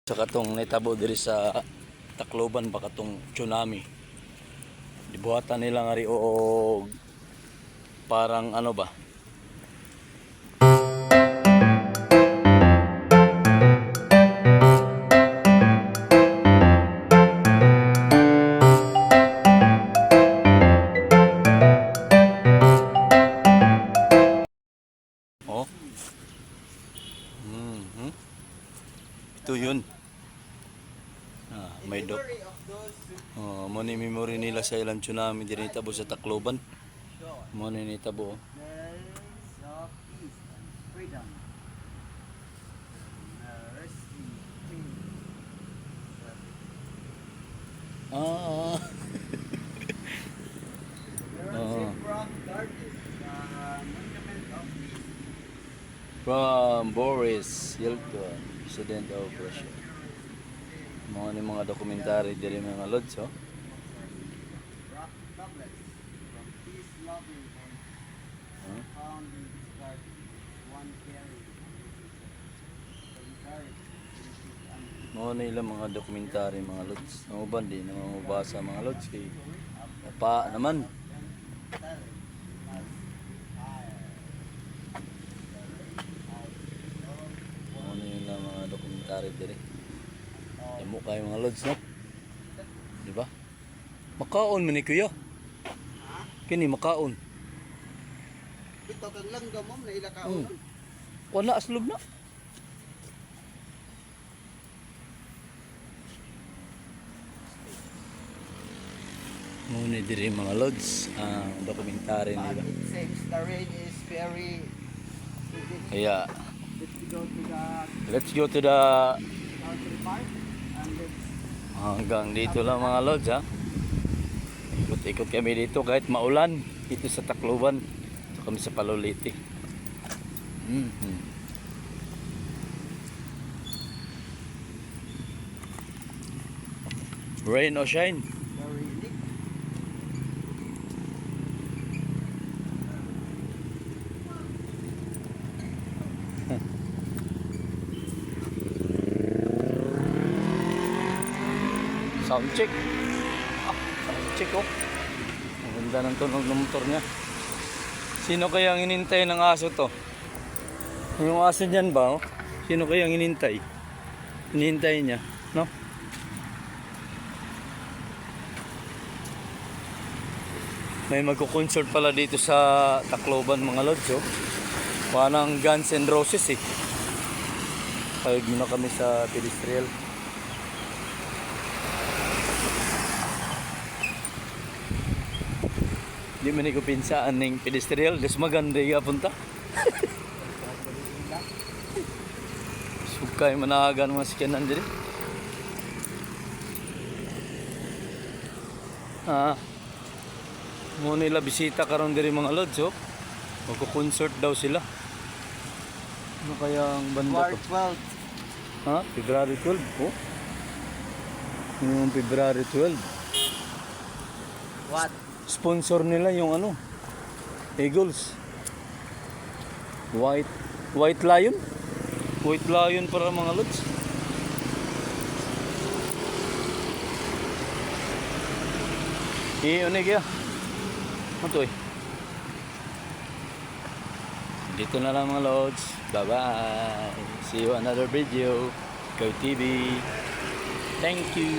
Sa katong naitabo diri sa Tacloban ba katong tsunami. Dibuhatan nila nga ri og parang ano ba? Oh. Ito yun. May dok. Mo ni memory nila sa ilang tsunami diri tabo sa Tacloban. Mo ni nitabo. Ah. From Boris Yeltsin, President of Russia. Mga ni mga dokumentary diri mga lods, oh. Mga nila mga dokumentary mga lods. Nauban din na mabasa mga lods kay pa naman. Mga nila mga dokumentary diri. Damo kayo mga lods, no? Di ba? Makaon man ni kuya. Kini makaon. Ito kang langgam mo na ila kaon. Wala aslob na. Muna diri mga lods ang dokumentary nila. It seems the rain is very. Kaya Let's go to the let's go to the park and let's hanggang dito lang mga lods, ha. Ikot-ikot kami dito kahit maulan dito sa Tacloban. Ito kami sa Paloliti. Rain or shine. very deep. Sound check. Sound check, oh. Ang ganda ng tunog ng motor niya. Sino kaya ang inintay ng aso to? Yung aso niyan ba, oh? Sino kaya ang inintay? Inintay niya, no? May magko-concert pala dito sa Tacloban mga lods, oh. Parang Guns N' Roses, eh. Kayod muna kami sa pedestrian. Di man ko pinsaan ng pedestrian, des maganda yung punta. Sukay manahagan mga sikyanan diri. Mo nila bisita karon diri mga lods, oh. Magko-concert daw sila. Ano kaya ang banda to? March 12. February 12, oh. Yung February 12. What? Sponsor nila yung ano, Eagles. White Lion. White Lion para mga lods. Iyon kaya. Ito eh. Dito na lang mga lods. Bye bye. See you another video. Go TV. Thank you.